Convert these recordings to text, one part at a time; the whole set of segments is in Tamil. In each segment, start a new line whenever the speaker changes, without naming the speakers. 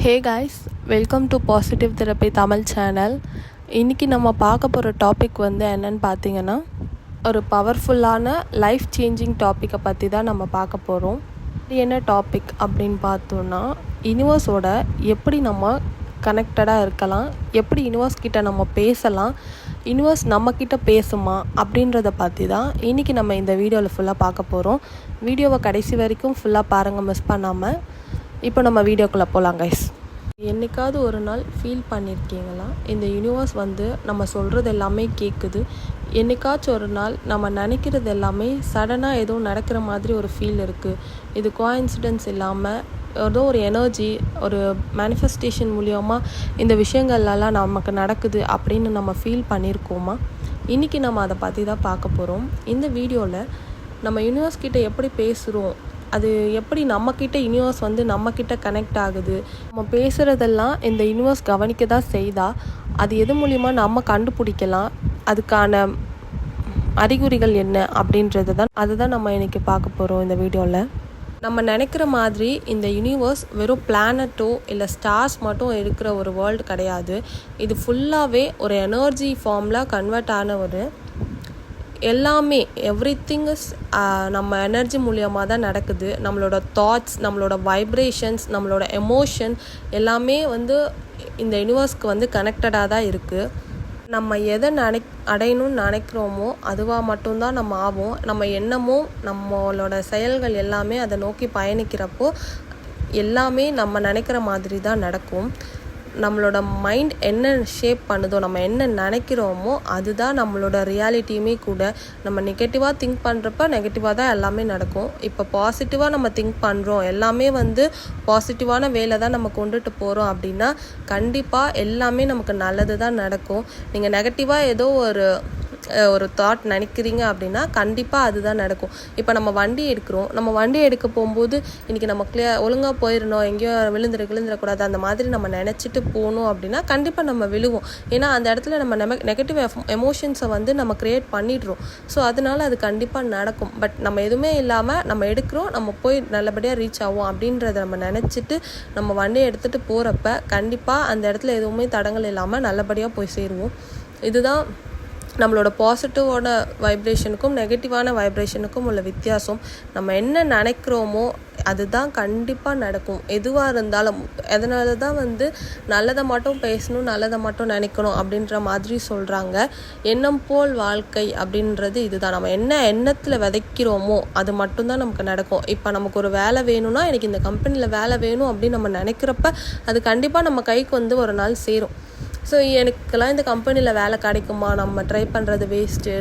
Hey guys, welcome to positive therapy Tamil channel. இன்றைக்கி நம்ம பார்க்க போகிற டாபிக் என்னென்னு பார்த்தீங்கன்னா, ஒரு பவர்ஃபுல்லான லைஃப் சேஞ்சிங் டாப்பிக்கை பற்றி தான் நம்ம பார்க்க போகிறோம். இது என்ன டாபிக் அப்படின்னு பார்த்தோன்னா, யூனிவர்ஸோட எப்படி நம்ம கனெக்டடாக இருக்கலாம், எப்படி யூனிவர்ஸ் கிட்ட நம்ம பேசலாம், யூனிவர்ஸ் நம்மக்கிட்ட பேசுமா அப்படின்றத பற்றி தான் இன்றைக்கி நம்ம இந்த வீடியோவில் ஃபுல்லாக பார்க்க போகிறோம். வீடியோவை கடைசி வரைக்கும் ஃபுல்லாக பாருங்கள், மிஸ் பண்ணாமல். இப்போ நம்ம வீடியோக்குள்ளே போகலாம் கைஸ். என்றைக்காவது ஒரு நாள் ஃபீல் பண்ணியிருக்கீங்களா, இந்த யூனிவர்ஸ் நம்ம சொல்கிறது எல்லாமே கேட்குது. என்றைக்காச்சும் ஒரு நாள் நம்ம நினைக்கிறது எல்லாமே சடனாக ஏதோ நடக்கிற மாதிரி ஒரு ஃபீல் இருக்குது. இது கோஇன்சிடென்ஸ் இல்லாமல் ஏதோ ஒரு எனர்ஜி, ஒரு மேனிஃபெஸ்டேஷன் மூலியமாக இந்த விஷயங்கள்லாம் நமக்கு நடக்குது அப்படின்னு நம்ம ஃபீல் பண்ணியிருக்கோமா? இன்றைக்கி நம்ம அதை பற்றி தான் பார்க்க போகிறோம். இந்த வீடியோவில் நம்ம யூனிவர்ஸ் கிட்ட எப்படி பேசுகிறோம், அது எப்படி நம்மக்கிட்ட யூனிவர்ஸ் நம்மக்கிட்ட கனெக்ட் ஆகுது, நம்ம பேசுகிறதெல்லாம் இந்த யூனிவர்ஸ் கவனிக்க தான் செய்தா, அது எது மூலிமா நம்ம கண்டுபிடிக்கலாம், அதுக்கான அறிகுறிகள் என்ன அப்படின்றது தான் நம்ம இன்றைக்கி பார்க்க போகிறோம் இந்த வீடியோவில். நம்ம நினைக்கிற மாதிரி இந்த யூனிவர்ஸ் வெறும் பிளானட்டோ இல்லை ஸ்டார்ஸ் மட்டும் இருக்கிற ஒரு வேர்ல்டு கிடையாது. இது ஃபுல்லாகவே ஒரு எனர்ஜி ஃபார்மில் கன்வெர்ட் ஆன ஒரு எல்லாமே எவ்ரிதிங் இஸ் நம்ம எனர்ஜி மூலியமாக தான் நடக்குது. நம்மளோட தாட்ஸ், நம்மளோட வைப்ரேஷன்ஸ், நம்மளோட எமோஷன் எல்லாமே இந்த யூனிவர்ஸ்க்கு கனெக்டடாக தான் இருக்குது. நம்ம எதை அடையணும்னு நினைக்கிறோமோ அதுவாக மட்டும்தான் நம்ம ஆவோம். நம்ம எண்ணமும் நம்மளோட செயல்கள் எல்லாமே அதை நோக்கி பயணிக்கிறப்போ எல்லாமே நம்ம நினைக்கிற மாதிரி தான் நடக்கும். நம்மளோட மைண்ட் என்ன ஷேப் பண்ணுதோ, நம்ம என்ன நினைக்கிறோமோ அதுதான் நம்மளோட ரியாலிட்டியுமே கூட. நம்ம நெகட்டிவாக திங்க் பண்ணுறப்ப நெகட்டிவாக தான் எல்லாமே நடக்கும். இப்போ பாசிட்டிவாக நம்ம திங்க் பண்ணுறோம், எல்லாமே பாசிட்டிவான வேலை தான் நம்ம கொண்டுட்டு போகிறோம் அப்படின்னா கண்டிப்பாக எல்லாமே நமக்கு நல்லது தான் நடக்கும். நீங்கள் நெகட்டிவாக ஏதோ ஒரு தாட் நினைக்கிறீங்க அப்படின்னா கண்டிப்பாக அதுதான் நடக்கும். இப்போ நம்ம வண்டி எடுக்கிறோம், நம்ம வண்டி எடுக்க போகும்போது இன்றைக்கி நம்ம ஒழுங்காக போயிடணும், எங்கேயோ விழுந்துடக்கூடாது, அந்த மாதிரி நம்ம நினச்சிட்டு போகணும் அப்படின்னா கண்டிப்பாக நம்ம விழுவோம். ஏன்னா அந்த இடத்துல நம்ம நெகட்டிவ் எமோஷன்ஸை நம்ம க்ரியேட் பண்ணிடுறோம். ஸோ அதனால அது கண்டிப்பாக நடக்கும். பட் நம்ம எதுவுமே இல்லாமல் நம்ம எடுக்கிறோம், நம்ம போய் நல்லபடியாக ரீச் ஆகும் அப்படின்றத நம்ம நினச்சிட்டு நம்ம வண்டியை எடுத்துகிட்டு போகிறப்ப கண்டிப்பாக அந்த இடத்துல எதுவுமே தடங்கள் இல்லாமல் நல்லபடியாக போய் சேருவோம். இதுதான் நம்மளோட பாசிட்டிவான வைப்ரேஷனுக்கும் நெகட்டிவான வைப்ரேஷனுக்கும் உள்ள வித்தியாசம். நம்ம என்ன நினைக்கிறோமோ அதுதான் கண்டிப்பாக நடக்கும், எதுவாக இருந்தாலும். அதனால தான் நல்லதை மட்டும் பேசணும், நல்லதை மட்டும் நினைக்கணும் அப்படின்ற மாதிரி சொல்கிறாங்க. எண்ணம் போல் வாழ்க்கை அப்படின்றது இதுதான். நம்ம என்ன எண்ணத்தில் விதைக்கிறோமோ அது மட்டும்தான் நமக்கு நடக்கும். இப்போ நமக்கு ஒரு வேலை வேணும்னா, எனக்கு இந்த கம்பெனியில் வேலை வேணும் அப்படின்னு நம்ம நினைக்கிறப்ப அது கண்டிப்பாக நம்ம கைக்கு ஒரு நாள் சேரும். ஸோ எனக்கெல்லாம் இந்த கம்பெனியில் வேலை கிடைக்குமா, நம்ம ட்ரை பண்ணுறது வேஸ்ட்டு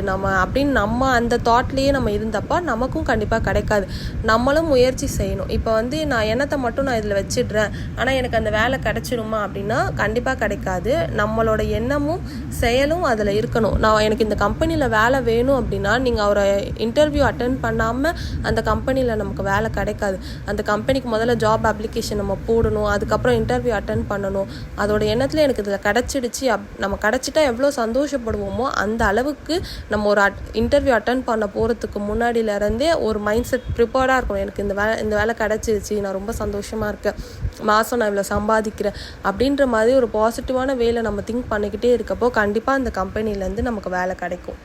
அப்படின்னு நம்ம அந்த தாட்லேயே நம்ம இருந்தப்போ நமக்கும் கண்டிப்பாக கிடைக்காது. நம்மளும் முயற்சி செய்யணும். இப்போ நான் எண்ணத்தை மட்டும் நான் இதில் வச்சிடுறேன், ஆனால் எனக்கு அந்த வேலை கிடைச்சிடுமா அப்படின்னா கண்டிப்பாக கிடைக்காது. நம்மளோட எண்ணமும் செயலும் அதில் இருக்கணும். எனக்கு இந்த கம்பெனியில் வேலை வேணும் அப்படின்னா நீங்கள் அவரை இன்டர்வியூ அட்டென்ட் பண்ணாமல் அந்த கம்பெனியில் நமக்கு வேலை கிடைக்காது. அந்த கம்பெனிக்கு முதல்ல ஜாப் அப்ளிகேஷன் நம்ம போடணும், அதுக்கப்புறம் இன்டர்வியூ அட்டென்ட் பண்ணணும். அதோட எண்ணத்தில் எனக்கு இதில் கிடைச்சிடுச்சு, நம்ம கிடச்சிட்டா எவ்வளோ சந்தோஷப்படுவோமோ அந்த அளவுக்கு நம்ம ஒரு இன்டர்வியூ அட்டன் பண்ண போகிறதுக்கு முன்னாடியிலேருந்தே ஒரு மைண்ட் செட் ப்ரிப்பேர்டாக இருக்கணும். எனக்கு இந்த வேலை கிடச்சிருச்சு, நான் ரொம்ப சந்தோஷமாக இருக்கேன், மாதம் நான் இவ்வளோ சம்பாதிக்கிறேன் அப்படின்ற மாதிரி ஒரு பாசிட்டிவான வேலை நம்ம திங்க் பண்ணிக்கிட்டே இருக்கப்போ கண்டிப்பாக அந்த கம்பெனிலேருந்து நமக்கு வேலை கிடைக்கும்.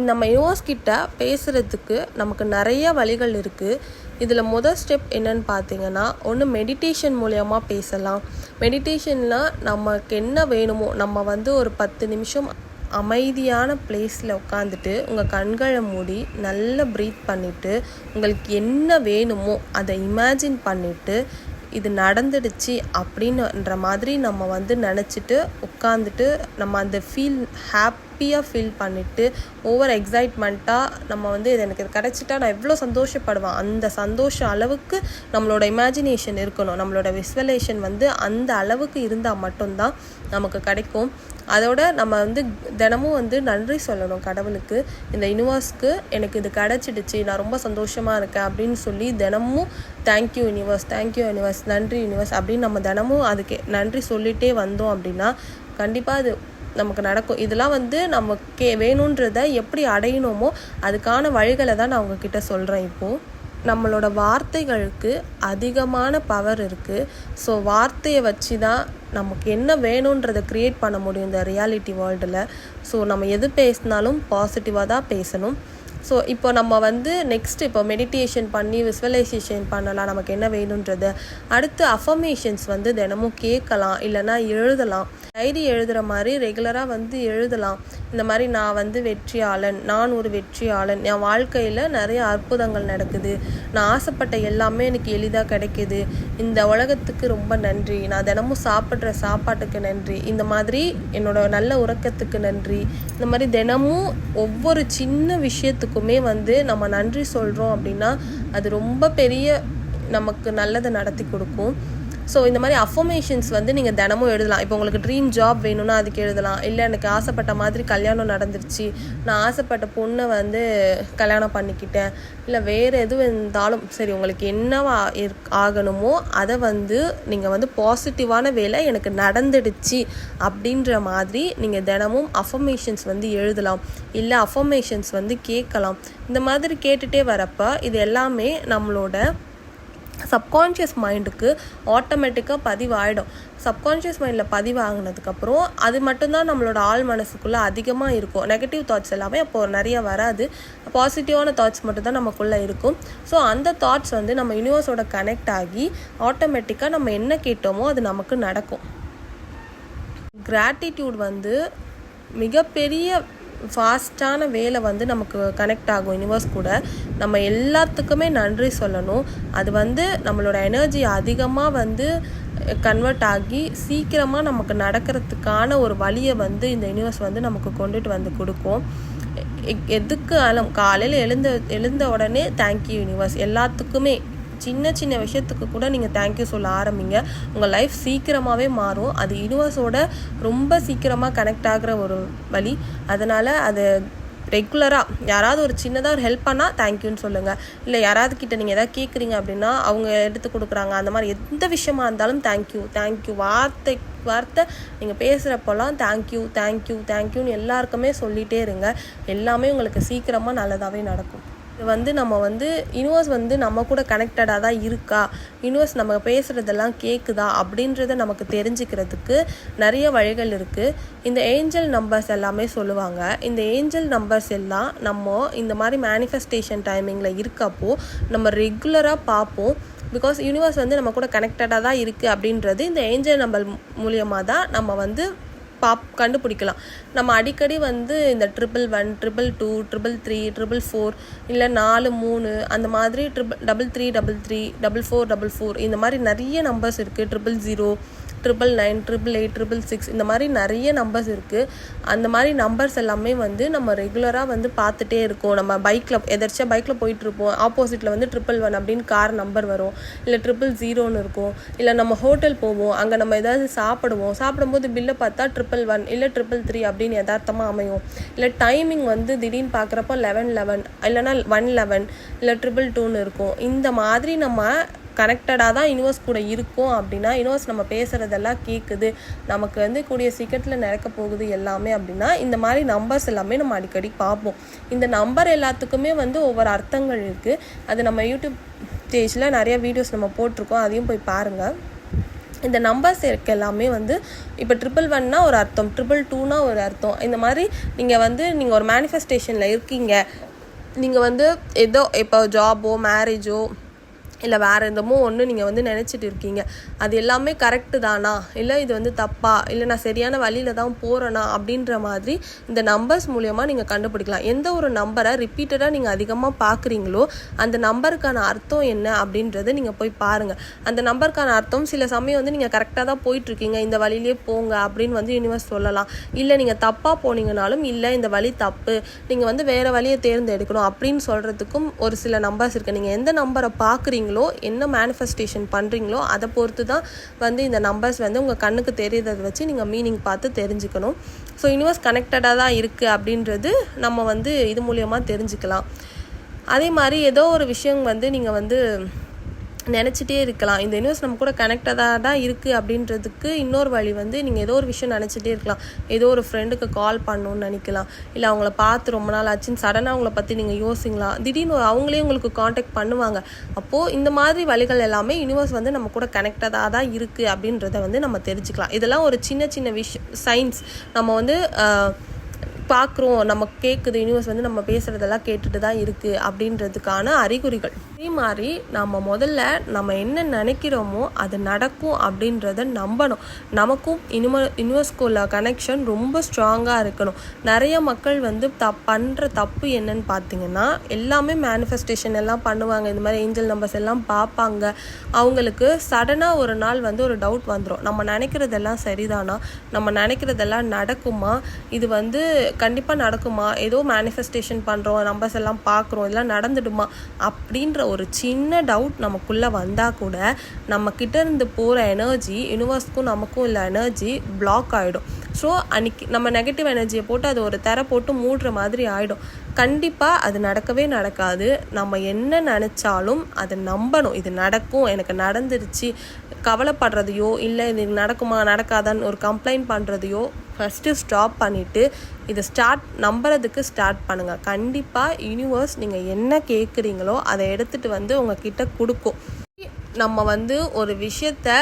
நம்ம யூனிவர்ஸ் கிட்ட பேசுகிறதுக்கு நமக்கு நிறைய வழிகள் இருக்குது. இதில் முதல் ஸ்டெப் என்னன்னு பார்த்தீங்கன்னா, ஒன்று மெடிடேஷன் மூலயமா பேசலாம். மெடிடேஷனில் நமக்கு என்ன வேணுமோ, நம்ம ஒரு 10 நிமிஷம் அமைதியான பிளேஸில் உட்காந்துட்டு உங்கள் கண்களை மூடி நல்லா ப்ரீத் பண்ணிவிட்டு உங்களுக்கு என்ன வேணுமோ அதை இமேஜின் பண்ணிவிட்டு இது நடந்துடுச்சு அப்படின்ற மாதிரி நம்ம நினச்சிட்டு உட்காந்துட்டு நம்ம அந்த ஹாப்பியாக ஃபீல் பண்ணிவிட்டு ஓவர் எக்ஸைட்மெண்ட்டாக நம்ம இது எனக்கு இது கிடச்சிட்டா நான் எவ்வளோ சந்தோஷப்படுவேன், அந்த சந்தோஷம் அளவுக்கு நம்மளோட இமேஜினேஷன் இருக்கணும். நம்மளோட விஸ்வலேஷன் அந்த அளவுக்கு இருந்தால் மட்டும்தான் நமக்கு கிடைக்கும். அதோட நம்ம தினமும் நன்றி சொல்லணும் கடவுளுக்கு, இந்த யூனிவர்ஸ்க்கு எனக்கு இது கிடச்சிடுச்சு, நான் ரொம்ப சந்தோஷமாக இருக்கேன் அப்படின்னு சொல்லி தினமும் தேங்க்யூ யூனிவர்ஸ், தேங்க்யூ யூனிவர்ஸ், நன்றி யூனிவர்ஸ் அப்படின்னு நம்ம தினமும் அதுக்கு நன்றி சொல்லிகிட்டே வந்தோம் அப்படின்னா கண்டிப்பாக அது நமக்கு நடக்கும். இதெல்லாம் நமக்கு வேணுன்றதை எப்படி அடையணுமோ அதுக்கான வழிகளை தான் நான் உங்ககிட்ட சொல்கிறேன். இப்போது நம்மளோட வார்த்தைகளுக்கு அதிகமான பவர் இருக்குது. ஸோ வார்த்தையை வச்சு தான் நமக்கு என்ன வேணுன்றதை க்ரியேட் பண்ண முடியும் இந்த ரியாலிட்டி வேர்ல்டில். ஸோ நம்ம எது பேசினாலும் பாசிட்டிவாக தான் பேசணும். ஸோ இப்போ நம்ம வந்து நெக்ஸ்ட் இப்போ மெடிடேஷன் பண்ணி விஸ்வலைசேஷன் பண்ணலாம் நமக்கு என்ன வேணுன்றது. அடுத்து அஃபர்மேஷன்ஸ் வந்து தினமும் கேட்கலாம், இல்லைனா எழுதலாம். டைரி எழுதுகிற மாதிரி ரெகுலராக வந்து எழுதலாம். இந்த மாதிரி நான் வந்து வெற்றியாளன், நான் ஒரு வெற்றியாளன், என் வாழ்க்கையில் நிறைய அற்புதங்கள் நடக்குது, நான் ஆசைப்பட்ட எல்லாமே எனக்கு எளிதாக கிடைக்குது, இந்த உலகத்துக்கு ரொம்ப நன்றி, நான் தினமும் சாப்பிட்ற சாப்பாட்டுக்கு நன்றி, இந்த மாதிரி என்னோட நல்ல உறக்கத்துக்கு நன்றி. இந்த மாதிரி தினமும் ஒவ்வொரு சின்ன விஷயத்துக்குமே வந்து நம்ம நன்றி சொல்கிறோம் அப்படின்னா அது ரொம்ப பெரிய நமக்கு நல்லதை நடத்தி கொடுக்கும். ஸோ இந்த மாதிரி அஃபர்மேஷன்ஸ் வந்து நீங்கள் தினமும் எழுதலாம். இப்போ உங்களுக்கு ட்ரீம் ஜாப் வேணும்னா அதுக்கு எழுதலாம். இல்லை எனக்கு ஆசைப்பட்ட மாதிரி கல்யாணம் நடந்துருச்சு, நான் ஆசைப்பட்ட பொண்ணை வந்து கல்யாணம் பண்ணிக்கிட்டேன், இல்லை வேறு எதுவும் இருந்தாலும் சரி, உங்களுக்கு என்னவா ஆகணுமோ அதை வந்து நீங்கள் வந்து பாசிட்டிவான வேலை எனக்கு நடந்துடுச்சு அப்படின்ற மாதிரி நீங்கள் தினமும் அஃபர்மேஷன்ஸ் வந்து எழுதலாம். இல்லை அஃபர்மேஷன்ஸ் வந்து கேட்கலாம். இந்த மாதிரி கேட்டுகிட்டே வரப்போ இது எல்லாமே நம்மளோட சப்கான்ஷியஸ் மைண்டுக்கு ஆட்டோமேட்டிக்காக பதிவாகிடும். சப்கான்ஷியஸ் மைண்டில் பதிவாகினதுக்கப்புறம் அது மட்டும்தான் நம்மளோட ஆள் மனசுக்குள்ளே அதிகமாக இருக்கும். நெகட்டிவ் தாட்ஸ் எல்லாமே அப்போது நிறைய வராது. பாசிட்டிவான தாட்ஸ் மட்டும்தான் நமக்குள்ளே இருக்கும். ஸோ அந்த தாட்ஸ் வந்து நம்ம யூனிவர்ஸோட கனெக்ட் ஆகி ஆட்டோமேட்டிக்காக நம்ம என்ன கேட்டோமோ அது நமக்கு நடக்கும். கிராட்டிடியூட் வந்து மிகப்பெரிய ஃபாஸ்ட்டான வேலை வந்து நமக்கு கனெக்ட் ஆகும் யூனிவர்ஸ் கூட. நம்ம எல்லாத்துக்குமே நன்றி சொல்லணும். அது வந்து நம்மளோட எனர்ஜி அதிகமாக வந்து கன்வெர்ட் ஆகி சீக்கிரமாக நமக்கு நடக்கிறதுக்கான ஒரு வழியை வந்து இந்த யூனிவர்ஸ் வந்து நமக்கு கொண்டுட்டு வந்து கொடுக்கும். எதுக்கு காலையில் எழுந்த உடனே தேங்க்யூ யூனிவர்ஸ். எல்லாத்துக்குமே சின்ன சின்ன விஷயத்துக்கு கூட நீங்கள் தேங்க்யூ சொல்ல ஆரம்பிங்க. உங்கள் லைஃப் சீக்கிரமாகவே மாறும். அது யூனிவர்ஸோட ரொம்ப சீக்கிரமாக கனெக்ட் ஆகிற ஒரு வழி. அதனால் அது ரெகுலராக யாராவது ஒரு சின்னதாக ஒரு ஹெல்ப் பண்ணால் தேங்க்யூன்னு சொல்லுங்கள். இல்லை யாராவது கிட்ட நீங்கள் எதாவது கேட்குறீங்க அப்படின்னா அவங்க எடுத்து கொடுக்குறாங்க, அந்த மாதிரி எந்த விஷயமா இருந்தாலும் தேங்க்யூ வார்த்தை நீங்கள் பேசுகிறப்போலாம் தேங்க்யூன்னு எல்லாருக்குமே சொல்லிகிட்டே இருங்க. எல்லாமே உங்களுக்கு சீக்கிரமாக நல்லதாகவே நடக்கும். இது வந்து நம்ம வந்து யூனிவர்ஸ் வந்து நம்ம கூட கனெக்டடாக தான் இருக்கா, யூனிவர்ஸ் நம்ம பேசுகிறதெல்லாம் கேட்குதா அப்படின்றத நமக்கு தெரிஞ்சுக்கிறதுக்கு நிறைய வழிகள் இருக்குது. இந்த ஏஞ்சல் நம்பர்ஸ் எல்லாமே சொல்லுவாங்க. இந்த ஏஞ்சல் நம்பர்ஸ் எல்லாம் நம்ம இந்த மாதிரி மேனிஃபெஸ்டேஷன் டைமிங்கில் இருக்கப்போ நம்ம ரெகுலராக பார்ப்போம். பிகாஸ் யூனிவர்ஸ் வந்து நம்ம கூட கனெக்டடாக தான் இருக்குது அப்படின்றது இந்த ஏஞ்சல் நம்பர் மூலியமாக தான் நம்ம வந்து கண்டுபிடிக்கலாம். நம்ம அடிக்கடி வந்து இந்த 111, 222, 333, 444 இல்லை 43 அந்த மாதிரி 3333, 4444 இந்த மாதிரி நிறைய நம்பர்ஸ் இருக்குது. 000, 999, 888, 666 இந்த மாதிரி நிறைய நம்பர்ஸ் இருக்குது. அந்த மாதிரி நம்பர்ஸ் எல்லாமே வந்து நம்ம ரெகுலராக வந்து பார்த்துட்டே இருக்கோம். நம்ம எதர்ச்சியாக பைக்கில் போயிட்டுருப்போம், ஆப்போசிட்டில் வந்து 111 அப்படின்னு கார் நம்பர் வரும், இல்லை 000 இருக்கும். இல்லை நம்ம ஹோட்டல் போவோம், அங்கே நம்ம ஏதாவது சாப்பிடும்போது பில்லை பார்த்தா 111 இல்லை 333 அப்படின்னு யதார்த்தமாக அமையும். இல்லை டைமிங் வந்து திடீர்னு பார்க்குறப்போ 1111 இல்லைனா 111 இல்லை 222 இருக்கும். இந்த மாதிரி நம்ம கனெக்டடாக தான் யூனிவர்ஸ் கூட இருக்கும் அப்படின்னா, யூனிவர்ஸ் நம்ம பேசுகிறதெல்லாம் கேட்குது, நமக்கு வந்து கூடிய சீக்கிரத்தில் நடக்க போகுது எல்லாமே அப்படின்னா, இந்த மாதிரி நம்பர்ஸ் எல்லாமே நம்ம அடிக்கடி பார்ப்போம். இந்த நம்பர் எல்லாத்துக்குமே வந்து ஒவ்வொரு அர்த்தங்கள் இருக்குது. அது நம்ம யூடியூப் பேஜில் நிறைய வீடியோஸ் நம்ம போட்டிருக்கோம், அதையும் போய் பாருங்கள். இந்த நம்பர்ஸ் இருக்க எல்லாமே வந்து இப்போ 111னா ஒரு அர்த்தம், 222னா ஒரு அர்த்தம். இந்த மாதிரி நீங்கள் ஒரு மேனிஃபெஸ்டேஷனில் இருக்கீங்க, நீங்கள் வந்து ஏதோ இப்போ ஜாபோ மேரேஜோ இல்லை வேறு எந்தமோ ஒன்று நீங்கள் வந்து நினச்சிட்டு இருக்கீங்க, அது எல்லாமே கரெக்டு தானா, இல்லை இது வந்து தப்பா, இல்லை நான் சரியான வழியில் தான் போகிறேனா அப்படின்ற மாதிரி இந்த நம்பர்ஸ் மூலமாக நீங்கள் கண்டுபிடிக்கலாம். எந்த ஒரு நம்பரை ரிப்பீட்டடாக நீங்கள் அதிகமாக பார்க்குறீங்களோ அந்த நம்பருக்கான அர்த்தம் என்ன அப்படின்றத நீங்கள் போய் பாருங்கள். அந்த நம்பருக்கான அர்த்தம் சில சமயம் வந்து நீங்கள் கரெக்டாக தான் போயிட்டுருக்கீங்க, இந்த வழியிலே போங்க அப்படின்னு வந்து யூனிவர்ஸ் சொல்லலாம். இல்லை நீங்கள் தப்பாக போனீங்கனாலும் இல்லை இந்த வழி தப்பு, நீங்கள் வந்து வேறு வழியை தேர்ந்தெடுக்கணும் அப்படின்னு சொல்கிறதுக்கும் ஒரு சில நம்பர்ஸ் இருக்குது. நீங்கள் எந்த நம்பரை பார்க்குறீங்களோ, என்ன மேனிஃபெஸ்டேஷன் பண்ணுறீங்களோ அதை பொறுத்து தான் வந்து இந்த நம்பர்ஸ் வந்து உங்கள் கண்ணுக்கு தெரியறதை வச்சு நீங்கள் மீனிங் பார்த்து தெரிஞ்சுக்கணும். ஸோ யூனிவர்ஸ் கனெக்டடாக தான் இருக்குது அப்படின்றது நம்ம வந்து இது மூலியமாக தெரிஞ்சுக்கலாம். அதே மாதிரி ஏதோ ஒரு விஷயம் வந்து நீங்கள் வந்து நினச்சிட்டே இருக்கலாம். இந்த யூனிவர்ஸ் நம்ம கூட கனெக்டடாக தான் இருக்குது அப்படின்றதுக்கு இன்னொரு வழி வந்து நீங்கள் ஏதோ ஒரு விஷயம் நினச்சிட்டே இருக்கலாம். ஏதோ ஒரு ஃப்ரெண்டுக்கு கால் பண்ணணும்னு நினைக்கலாம், இல்லை அவங்கள பார்த்து ரொம்ப நாள் ஆச்சுன்னு சடனாக அவங்கள பற்றி நீங்கள் யோசிக்கலாம். திடீர்னு அவங்களே உங்களுக்கு காண்டாக்ட் பண்ணுவாங்க. அப்போது இந்த மாதிரி வழிகள் எல்லாமே யூனிவர்ஸ் வந்து நம்ம கூட கனெக்டடாக தான் இருக்குது அப்படின்றத வந்து நம்ம தெரிஞ்சுக்கலாம். இதெல்லாம் ஒரு சின்ன சின்ன சைன்ஸ். நம்ம வந்து பார்க்குறோம், நம்ம கேட்குது, யூனிவர்ஸ் வந்து நம்ம பேசுகிறதெல்லாம் கேட்டுட்டு தான் இருக்குது அப்படின்றதுக்கான அறிகுறிகள். அதே மாதிரி நம்ம முதல்ல நம்ம என்ன நினைக்கிறோமோ அது நடக்கும் அப்படின்றத நம்பணும். நமக்கும் யூனிவர்ஸ்குள்ள கனெக்ஷன் ரொம்ப ஸ்ட்ராங்காக இருக்கணும். நிறைய மக்கள் வந்து பண்ணுற தப்பு என்னன்னு பார்த்தீங்கன்னா, எல்லாமே மேனிஃபெஸ்டேஷன் எல்லாம் பண்ணுவாங்க, இந்த மாதிரி ஏஞ்சல் நம்பர்ஸ் எல்லாம் பார்ப்பாங்க. அவங்களுக்கு சடனாக ஒரு நாள் வந்து ஒரு டவுட் வந்துடும், நம்ம நினைக்கிறதெல்லாம் சரிதானா, நம்ம நினைக்கிறதெல்லாம் நடக்குமா, இது வந்து கண்டிப்பாக நடக்குமா, ஏதோ மேனிஃபெஸ்டேஷன் பண்ணுறோம், நம்பர்ஸ் எல்லாம் பார்க்குறோம், இதெல்லாம் நடந்துடுமா அப்படின்ற ஒரு சின்ன டவுட் நமக்குள்ளே வந்தால் கூட நம்ம கிட்ட இருந்து போகிற எனர்ஜி, யூனிவர்ஸ்க்கும் நமக்கும் இல்லை எனர்ஜி பிளாக் ஆகிடும். ஸோ அன்றைக்கி நம்ம நெகட்டிவ் எனர்ஜியை போட்டு அது ஒரு தர போட்டு மூடுற மாதிரி ஆகிடும். கண்டிப்பாக அது நடக்கவே நடக்காது. நம்ம என்ன நினச்சாலும் அதை நம்பணும். இது நடக்கும், எனக்கு நடந்துருச்சு கவலைப்படுறதையோ, இல்லை இது நடக்குமா நடக்காதான்னு ஒரு கம்ப்ளைண்ட் பண்ணுறதையோ ஃபஸ்ட்டு ஸ்டாப் பண்ணிவிட்டு இதை நம்புறதுக்கு ஸ்டார்ட் பண்ணுங்கள். கண்டிப்பாக யூனிவர்ஸ் நீங்கள் என்ன கேட்குறீங்களோ அதை எடுத்துகிட்டு வந்து உங்ககிட்ட கொடுக்கும். நம்ம வந்து ஒரு விஷயத்த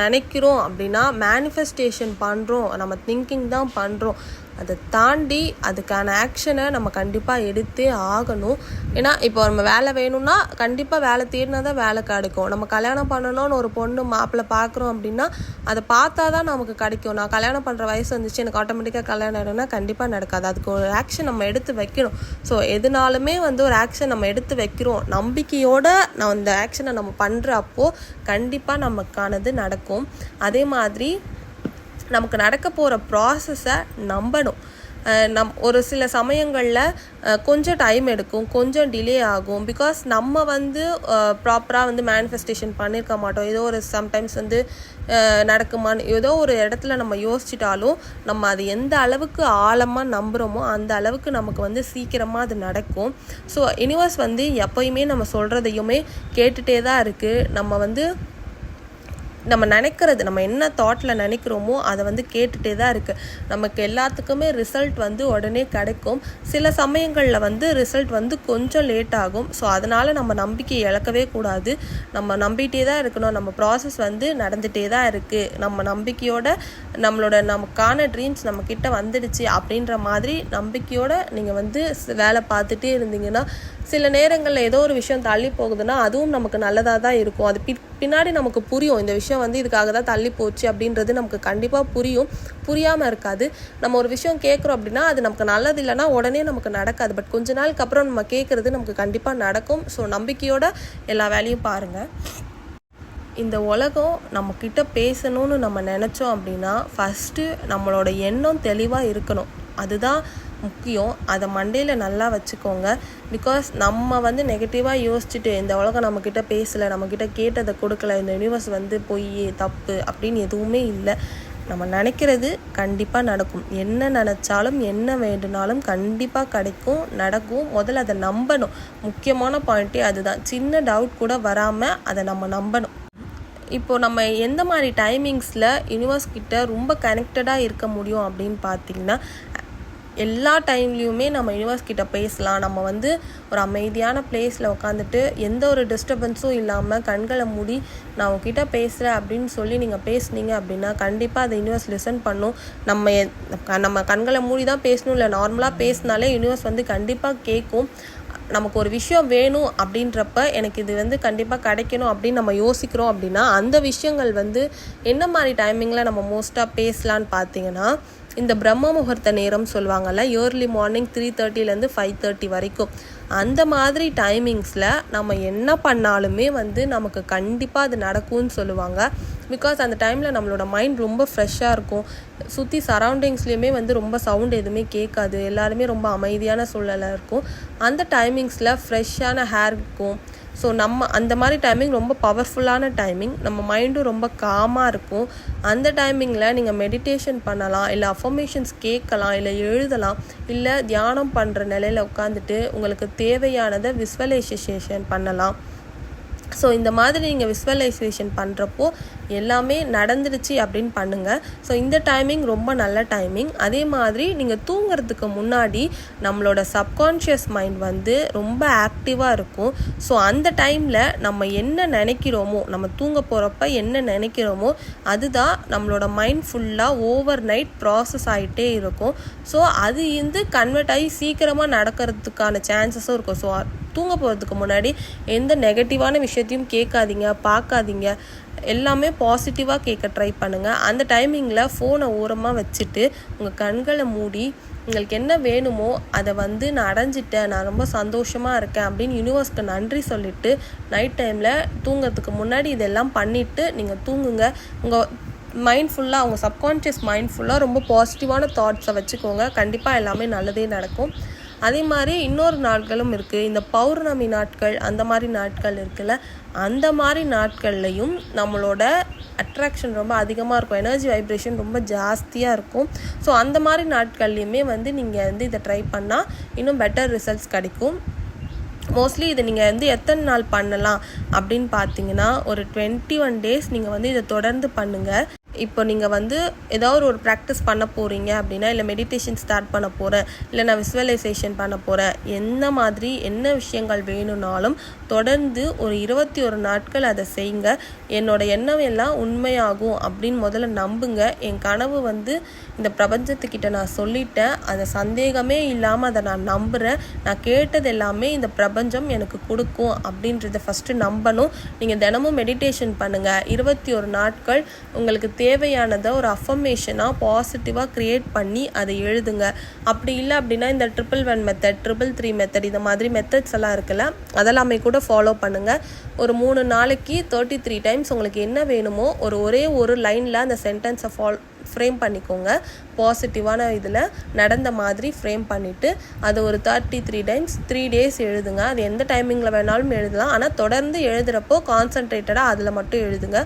நினைக்கிறோம் அப்படின்னா மேனிஃபெஸ்டேஷன் பண்ணுறோம், நம்ம திங்கிங் தான் பண்ணுறோம். அதை தாண்டி அதுக்கான ஆக்ஷனை நம்ம கண்டிப்பாக எடுத்தே ஆகணும். ஏன்னா இப்போ நம்ம வேலை வேணும்னா கண்டிப்பாக வேலை தேடினா தான் வேலை கிடைக்கும். நம்ம கல்யாணம் பண்ணணும்னு ஒரு பொண்ணு மாப்பிள்ளை பார்க்குறோம் அப்படின்னா அதை பார்த்தா தான் நமக்கு கிடைக்கும். நான் கல்யாணம் பண்ணுற வயசு வந்துச்சு, எனக்கு ஆட்டோமேட்டிக்காக கல்யாணம் ஆகிடும்னா கண்டிப்பாக நடக்காது. அதுக்கு ஒரு ஆக்ஷன் நம்ம எடுத்து வைக்கணும். ஸோ எதுனாலுமே வந்து ஒரு ஆக்ஷன் நம்ம எடுத்து வைக்கிறோம், நம்பிக்கையோடு நான் அந்த ஆக்ஷனை நம்ம பண்ணுறப்போ கண்டிப்பாக நமக்கானது நடக்கும். அதே மாதிரி நமக்கு நடக்க போகிற ப்ராசஸை நம்பணும். ஒரு சில சமயங்களில் கொஞ்சம் டைம் எடுக்கும், கொஞ்சம் டிலே ஆகும். பிகாஸ் நம்ம வந்து ப்ராப்பராக வந்து மேனிஃபெஸ்டேஷன் பண்ணியிருக்க மாட்டோம். ஏதோ ஒரு சம்டைம்ஸ் வந்து நடக்குமான்னு ஏதோ ஒரு இடத்துல நம்ம யோசிச்சிட்டாலும் நம்ம அது எந்த அளவுக்கு ஆழமாக நம்புகிறோமோ அந்த அளவுக்கு நமக்கு வந்து சீக்கிரமாக அது நடக்கும். ஸோ யூனிவர்ஸ் வந்து எப்போயுமே நம்ம சொல்கிறதையுமே கேட்டுகிட்டே தான் இருக்குது. நம்ம வந்து நம்ம நினைக்கிறது, நம்ம என்ன தாட்டில் நினைக்கிறோமோ அதை வந்து கேட்டுகிட்டே தான் இருக்குது. நமக்கு எல்லாத்துக்குமே ரிசல்ட் வந்து உடனே கிடைக்கும். சில சமயங்களில் வந்து ரிசல்ட் வந்து கொஞ்சம் லேட் ஆகும். ஸோ அதனால் நம்ம நம்பிக்கையை இழக்கவே கூடாது. நம்ம நம்பிகிட்டே தான் இருக்கணும். நம்ம ப்ராசஸ் வந்து நடந்துகிட்டே தான் இருக்குது. நம்ம நம்பிக்கையோட நமக்கான ட்ரீம்ஸ் நம்மக்கிட்ட வந்துடுச்சு அப்படின்ற மாதிரி நம்பிக்கையோடு நீங்கள் வந்து வேலை பார்த்துட்டே இருந்தீங்கன்னா சில நேரங்களில் ஏதோ ஒரு விஷயம் தள்ளி போகுதுன்னா அதுவும் நமக்கு நல்லதாக தான் இருக்கும். அது பின்னாடி நமக்கு புரியும், இந்த விஷயம் வந்து இதுக்காக தான் தள்ளி போச்சு அப்படின்றது நமக்கு கண்டிப்பாக புரியாமல் இருக்காது. நம்ம ஒரு விஷயம் கேட்குறோம் அப்படின்னா அது நமக்கு நல்லது இல்லைன்னா உடனே நமக்கு நடக்காது. பட் கொஞ்ச நாளுக்கு அப்புறம் நம்ம கேட்குறது நமக்கு கண்டிப்பாக நடக்கும். ஸோ நம்பிக்கையோட எல்லா வேலையும் பாருங்கள். இந்த உலகம் நம்மக்கிட்ட பேசணும்னு நம்ம நினச்சோம் அப்படின்னா ஃபஸ்ட்டு நம்மளோட எண்ணம் தெளிவாக இருக்கணும். அதுதான் முக்கியம். அதை மண்டையில் நல்லா வச்சுக்கோங்க. பிகாஸ் நம்ம வந்து நெகட்டிவாக யோசிச்சுட்டு இந்த உலகம் நம்மக்கிட்ட பேசலை, நம்மக்கிட்ட கேட்டதை கொடுக்கல, இந்த யூனிவர்ஸ் வந்து பொய் தப்பு அப்படின்னு எதுவுமே இல்லை. நம்ம நினைக்கிறது கண்டிப்பாக நடக்கும். என்ன நினச்சாலும் என்ன வேண்டுனாலும் கண்டிப்பாக கிடைக்கும், நடக்கும். முதல்ல அதை நம்பணும். முக்கியமான பாயிண்ட்டே அதுதான். சின்ன டவுட் கூட வராமல் அதை நம்ம நம்பணும். இப்போது நம்ம எந்த மாதிரி டைமிங்ஸில் யூனிவர்ஸ் கிட்ட ரொம்ப கனெக்டடாக இருக்க முடியும் அப்படின்னு பார்த்திங்கன்னா, எல்லா டைம்லேயுமே நம்ம யூனிவர்ஸ் கிட்ட பேசலாம். நம்ம வந்து ஒரு அமைதியான பிளேஸில் உட்காந்துட்டு எந்த ஒரு டிஸ்டர்பன்ஸும் இல்லாமல் கண்களை மூடி நான் உங்ககிட்ட பேசுகிறேன் அப்படின்னு சொல்லி நீங்கள் பேசுனீங்க அப்படின்னா கண்டிப்பாக அதை யூனிவர்ஸ் லிசன் பண்ணும். நம்ம கண்களை மூடி தான் பேசணும் இல்லை, நார்மலாக பேசினாலே யூனிவர்ஸ் வந்து கண்டிப்பாக கேட்கும். நமக்கு ஒரு விஷயம் வேணும் அப்படின்றப்ப எனக்கு இது வந்து கண்டிப்பாக கிடைக்கணும் அப்படின்னு நம்ம யோசிக்கிறோம் அப்படின்னா அந்த விஷயங்கள் வந்து என்ன மாதிரி டைமிங்கில் நம்ம மோஸ்ட்டாக பேசலான்னு பார்த்தீங்கன்னா, இந்த பிரம்ம முகூர்த்த நேரம் சொல்லுவாங்கள்ல, ஏர்லி மார்னிங் 3:30 5:30 வரைக்கும், அந்த மாதிரி டைமிங்ஸில் நம்ம என்ன பண்ணாலுமே வந்து நமக்கு கண்டிப்பாக அது நடக்கும்னு சொல்லுவாங்க. பிகாஸ் அந்த டைமில் நம்மளோட மைண்ட் ரொம்ப ஃப்ரெஷ்ஷாக இருக்கும். சுற்றி சரௌண்டிங்ஸ்லேயுமே வந்து ரொம்ப சவுண்ட் எதுவுமே கேட்காது. எல்லாருமே ரொம்ப அமைதியான சூழலாக இருக்கும். அந்த டைமிங்ஸில் ஃப்ரெஷ்ஷான ஹேர் இருக்கும். ஸோ நம்ம அந்த மாதிரி டைமிங் ரொம்ப பவர்ஃபுல்லான டைமிங். நம்ம மைண்டும் ரொம்ப காமாக இருக்கும். அந்த டைமிங்கில் நீங்கள் மெடிடேஷன் பண்ணலாம், இல்லை அஃபர்மேஷன்ஸ் கேட்கலாம், இல்லை எழுதலாம், இல்லை தியானம் பண்ணுற நிலையில் உட்காந்துட்டு உங்களுக்கு தேவையானதை விஸ்வலைசேஷன் பண்ணலாம். ஸோ இந்த மாதிரி நீங்கள் விஸ்வலைசேஷன் பண்ணுறப்போ எல்லாமே நடந்துடுச்சு அப்படின்னு பண்ணுங்கள். ஸோ இந்த டைமிங் ரொம்ப நல்ல டைமிங். அதே மாதிரி நீங்கள் தூங்குறதுக்கு முன்னாடி நம்மளோட சப்கான்ஷியஸ் மைண்ட் வந்து ரொம்ப ஆக்டிவாக இருக்கும். ஸோ அந்த டைமில் நம்ம என்ன நினைக்கிறோமோ, நம்ம தூங்க போகிறப்ப என்ன நினைக்கிறோமோ அதுதான் நம்மளோட மைண்ட் ஃபுல்லாக ஓவர் நைட் ப்ராசஸ் ஆகிட்டே இருக்கும். ஸோ அது கன்வெர்ட் ஆகி சீக்கிரமாக நடக்கிறதுக்கான சான்சஸும் இருக்கும். ஸோ தூங்க போகிறதுக்கு முன்னாடி எந்த நெகட்டிவான விஷயத்தையும் கேட்காதீங்க, பார்க்காதீங்க. எல்லாமே பாசிட்டிவாக கேட்க ட்ரை பண்ணுங்கள். அந்த டைமிங்கில் ஃபோனை ஓரமாக வச்சுட்டு உங்கள் கண்களை மூடி உங்களுக்கு என்ன வேணுமோ அதை வந்து நான் அடைஞ்சிட்டேன், நான் ரொம்ப சந்தோஷமாக இருக்கேன் அப்படின்னு யூனிவர்ஸ்க்கு நன்றி சொல்லிவிட்டு நைட் டைமில் தூங்கிறதுக்கு முன்னாடி இதெல்லாம் பண்ணிவிட்டு நீங்கள் தூங்குங்க. உங்கள் மைண்ட் ஃபுல்லாக, உங்கள் சப்கான்ஷியஸ் மைண்ட் ஃபுல்லாக ரொம்ப பாசிட்டிவான தாட்ஸை வச்சுக்கோங்க. கண்டிப்பாக எல்லாமே நல்லதே நடக்கும். அதே மாதிரி இன்னொரு நாட்களும் இருக்குது. இந்த பௌர்ணமி நாட்கள் அந்த மாதிரி நாட்கள் இருக்குல்ல, அந்த மாதிரி நாட்கள்லையும் நம்மளோட அட்ராக்ஷன் ரொம்ப அதிகமாக இருக்கும், எனர்ஜி வைப்ரேஷன் ரொம்ப ஜாஸ்தியாக இருக்கும். ஸோ அந்த மாதிரி நாட்கள்லையுமே வந்து நீங்கள் இதை ட்ரை பண்ணால் இன்னும் பெட்டர் ரிசல்ட்ஸ் கிடைக்கும். மோஸ்ட்லி இதை நீங்கள் எத்தனை நாள் பண்ணலாம் அப்படின்னு பார்த்தீங்கன்னா ஒரு 21 days நீங்கள் இதை தொடர்ந்து பண்ணுங்கள். இப்போ நீங்கள் ஏதாவது ஒரு ப்ராக்டிஸ் பண்ண போகிறீங்க அப்படின்னா, இல்லை மெடிடேஷன் ஸ்டார்ட் பண்ண போகிறேன், இல்லை நான் விஸ்வலைசேஷன் பண்ண போகிறேன், என்ன விஷயங்கள் வேணும்னாலும் தொடர்ந்து ஒரு 21 நாட்கள் அதை செய்யுங்க. என்னோட எண்ணம் எல்லாம் உண்மையாகும் அப்படின்னு முதல்ல நம்புங்க. என் கனவு இந்த பிரபஞ்சத்துக்கிட்ட நான் சொல்லிட்டேன், அதை சந்தேகமே இல்லாமல் அதை நான் நம்புகிறேன். நான் கேட்டது எல்லாமே இந்த பிரபஞ்சம் எனக்கு கொடுக்கும் அப்படின்றத ஃபஸ்ட்டு நம்பணும். நீங்கள் தினமும் மெடிடேஷன் பண்ணுங்கள். 21 நாட்கள் உங்களுக்கு தேவையானதை ஒரு அஃபர்மேஷனாக பாசிட்டிவாக க்ரியேட் பண்ணி அதை எழுதுங்க. அப்படி இல்லை அப்படின்னா இந்த 111 மெத்தட், 333 மெத்தட், இந்த மாதிரி மெத்தட்ஸ் எல்லாம் இருக்குல்ல, அதெல்லாமே கூட ஃபாலோ பண்ணுங்கள். ஒரு 3 நாளைக்கு 33 டைம்ஸ் உங்களுக்கு என்ன வேணுமோ ஒரே ஒரு லைனில் அந்த சென்டென்ஸை ஃப்ரேம் பண்ணிக்கோங்க. பாசிட்டிவான இதில் நடந்த மாதிரி ஃப்ரேம் பண்ணிவிட்டு அதை ஒரு 33 டைம்ஸ் 3 days எழுதுங்க. அது எந்த டைமிங்கில் வேணாலும் எழுதலாம், ஆனால் தொடர்ந்து எழுதுகிறப்போ கான்சன்ட்ரேட்டடாக அதில் மட்டும் எழுதுங்க.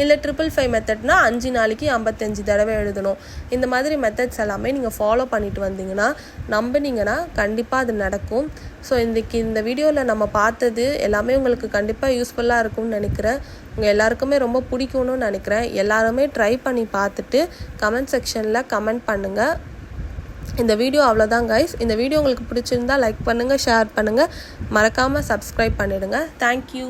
இல்லை 555 மெத்தட்னா 5 நாளைக்கு 55 தடவை எழுதணும். இந்த மாதிரி மெத்தட்ஸ் எல்லாமே நீங்கள் ஃபாலோ பண்ணிட்டு வந்தீங்கன்னா, நம்பினீங்கன்னா கண்டிப்பாக அது நடக்கும். ஸோ இந்த வீடியோவில் நம்ம பார்த்தது எல்லாமே உங்களுக்கு கண்டிப்பாக யூஸ்ஃபுல்லாக இருக்கும்னு நினைக்கிறேன். உங்கள் எல்லாருக்குமே ரொம்ப பிடிக்கும்னு நினைக்கிறேன். எல்லாருமே ட்ரை பண்ணி பார்த்துட்டு கமெண்ட் செக்ஷனில் கமெண்ட் பண்ணுங்கள். இந்த வீடியோ அவ்வளோதான் கைஸ். இந்த வீடியோ உங்களுக்கு பிடிச்சிருந்தா லைக் பண்ணுங்கள், ஷேர் பண்ணுங்கள், மறக்காமல் சப்ஸ்கிரைப் பண்ணிவிடுங்க. தேங்க்யூ.